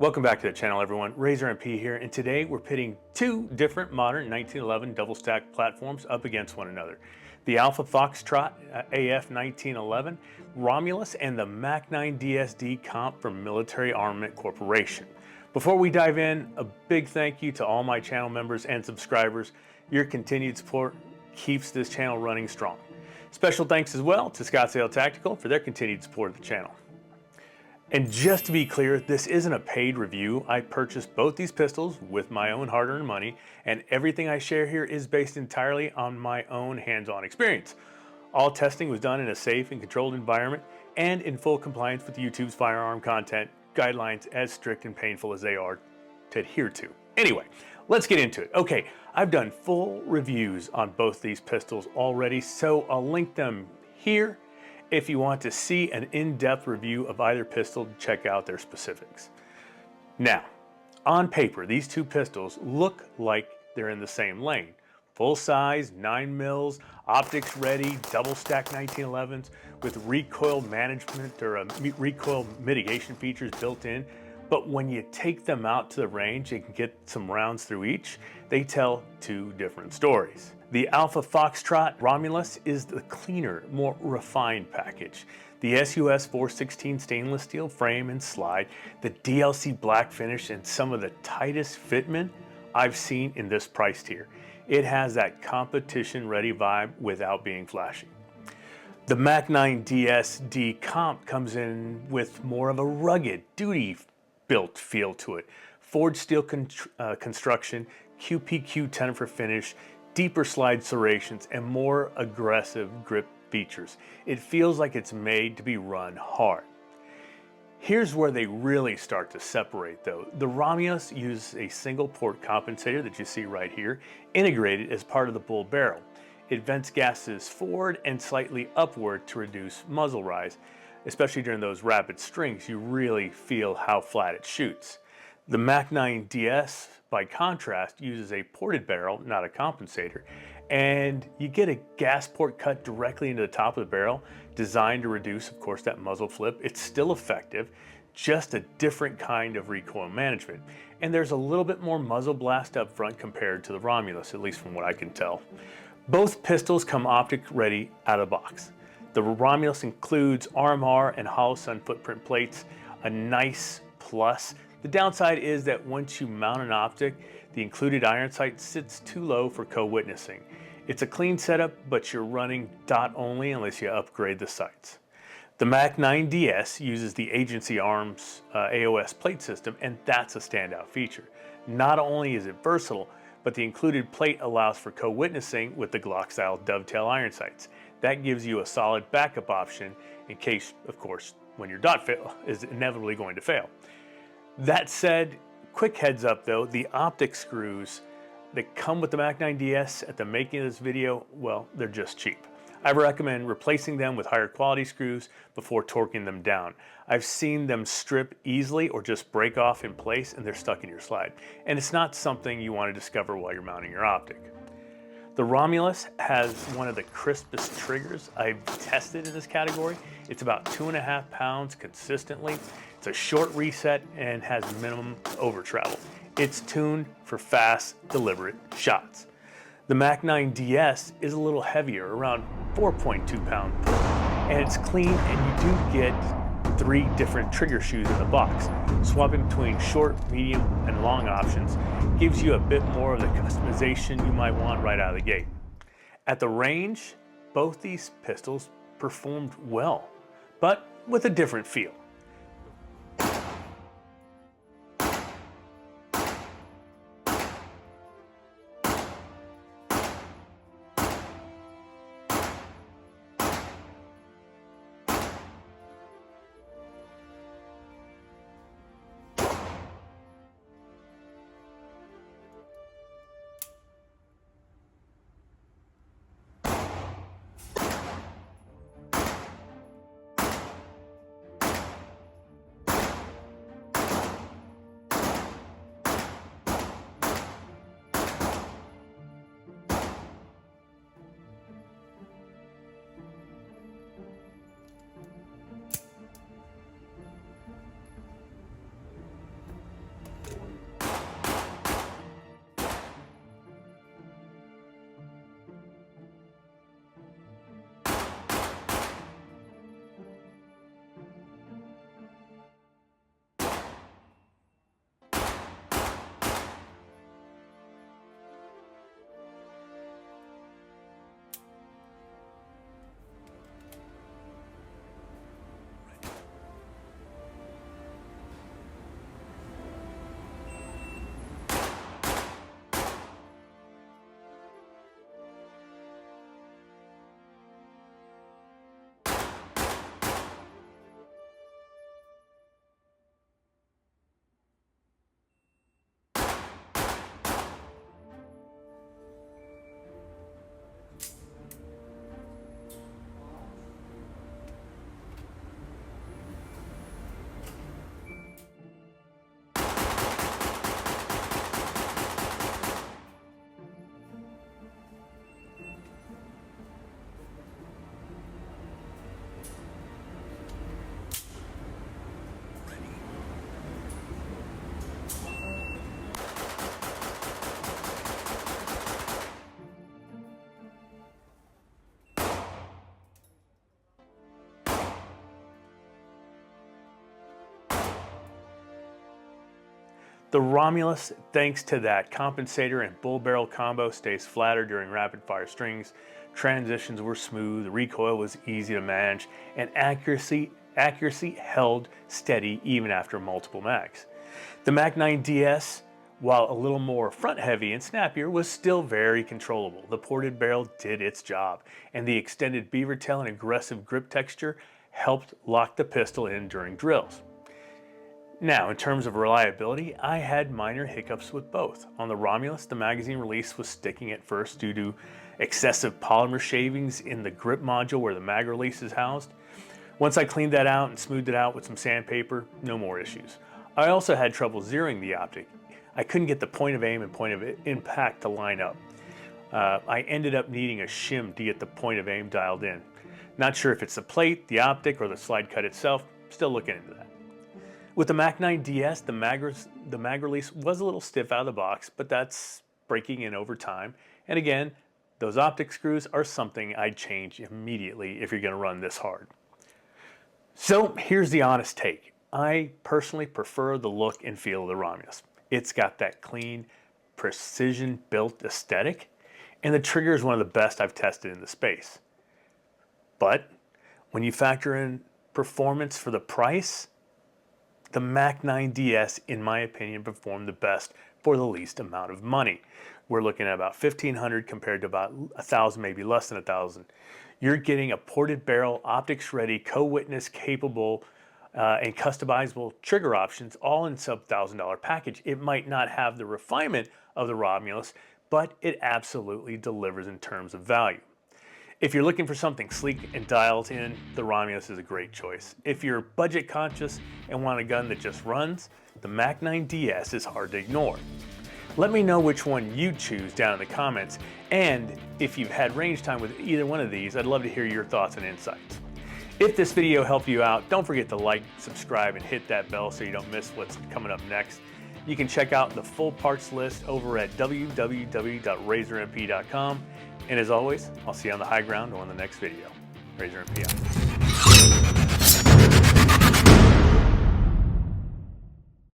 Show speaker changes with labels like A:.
A: Welcome back to the channel, everyone. Razor MP here, and today we're pitting two different modern 1911 double-stack platforms up against one another. The Alpha Foxtrot AF1911 Romulus and the Mach 9 DSD comp from Military Armament Corporation. Before we dive in, a big thank you to all my channel members and subscribers. Your continued support keeps this channel running strong. Special thanks as well to Scottsdale Tactical for their continued support of the channel. And just to be clear, this isn't a paid review. I purchased both these pistols with my own hard-earned money, and everything I share here is based entirely on my own hands-on experience. All testing was done in a safe and controlled environment and in full compliance with YouTube's firearm content guidelines, as strict and painful as they are to adhere to. Anyway, let's get into it. Okay, I've done full reviews on both these pistols already, so I'll link them here. If you want to see an in-depth review of either pistol, check out their specifics. Now, on paper, these two pistols look like they're in the same lane. Full size, 9 mils, optics ready, double stack 1911s with recoil management or recoil mitigation features built in. But when you take them out to the range and can get some rounds through each, they tell two different stories. The Alpha Foxtrot Romulus is the cleaner, more refined package. The SUS 416 stainless steel frame and slide, the DLC black finish, and some of the tightest fitment I've seen in this price tier. It has that competition-ready vibe without being flashy. The Mach 9 DSD comp comes in with more of a rugged, duty-built feel to it. Forged steel construction, QPQ tenon finish, deeper slide serrations, and more aggressive grip features. It feels like it's made to be run hard. Here's where they really start to separate though. The Romulus uses a single port compensator that you see right here, integrated as part of the bull barrel. It vents gases forward and slightly upward to reduce muzzle rise. Especially during those rapid strings, you really feel how flat it shoots. The Mach 9 DS, by contrast, uses a ported barrel, not a compensator, and you get a gas port cut directly into the top of the barrel, designed to reduce, of course, that muzzle flip. It's still effective, just a different kind of recoil management. And there's a little bit more muzzle blast up front compared to the Romulus, at least from what I can tell. Both pistols come optic ready out of the box. The Romulus includes RMR and hollow sun footprint plates, a nice plus. The downside is that once you mount an optic, the included iron sight sits too low for co-witnessing. It's a clean setup, but you're running dot only unless you upgrade the sights. The Mach 9 DS uses the Agency Arms AOS plate system, and that's a standout feature. Not only is it versatile, but the included plate allows for co-witnessing with the Glock-style dovetail iron sights. That gives you a solid backup option in case, of course, when your dot fail is inevitably going to fail. That said, quick heads up though, the optic screws that come with the Mach 9 DS at the making of this video, well, they're just cheap. I recommend replacing them with higher quality screws before torquing them down. I've seen them strip easily or just break off in place and they're stuck in your slide. And it's not something you want to discover while you're mounting your optic. The Romulus has one of the crispest triggers I've tested in this category. It's about 2.5 pounds consistently. It's a short reset and has minimum over travel. It's tuned for fast, deliberate shots. The Mach 9 DS is a little heavier, around 4.2 pounds, and it's clean, and you do get 3 different trigger shoes in the box. Swapping between short, medium, and long options gives you a bit more of the customization you might want right out of the gate. At the range, both these pistols performed well, but with a different feel. The Romulus, thanks to that compensator and bull barrel combo, stays flatter during rapid fire strings. Transitions were smooth, the recoil was easy to manage, and accuracy held steady even after multiple mags. The Mac 9 DS, while a little more front heavy and snappier, was still very controllable. The ported barrel did its job, and the extended beaver tail and aggressive grip texture helped lock the pistol in during drills. Now, in terms of reliability, I had minor hiccups with both. On the Romulus, the magazine release was sticking at first due to excessive polymer shavings in the grip module where the mag release is housed. Once I cleaned that out and smoothed it out with some sandpaper, no more issues. I also had trouble zeroing the optic. I couldn't get the point of aim and point of impact to line up. I ended up needing a shim to get the point of aim dialed in. Not sure if it's the plate, the optic, or the slide cut itself. Still looking into that. With the Mac 9 DS, the mag release was a little stiff out of the box, but that's breaking in over time. And again, those optic screws are something I'd change immediately if you're going to run this hard. So here's the honest take. I personally prefer the look and feel of the Romulus. It's got that clean, precision-built aesthetic, and the trigger is one of the best I've tested in the space. But when you factor in performance for the price, the Mac 9 DS, in my opinion, performed the best for the least amount of money. We're looking at about $1,500 compared to about $1,000, maybe less than $1,000. You're getting a ported barrel, optics-ready, co-witness capable, and customizable trigger options, all in sub-$1,000 package. It might not have the refinement of the Romulus, but it absolutely delivers in terms of value. If you're looking for something sleek and dialed in, the Romulus is a great choice. If you're budget conscious and want a gun that just runs, the Mac 9 DS is hard to ignore. Let me know which one you'd choose down in the comments, and if you've had range time with either one of these, I'd love to hear your thoughts and insights. If this video helped you out, don't forget to like, subscribe, and hit that bell so you don't miss what's coming up next. You can check out the full parts list over at www.razormp.com. And as always, I'll see you on the high ground or on the next video. Razor MP out.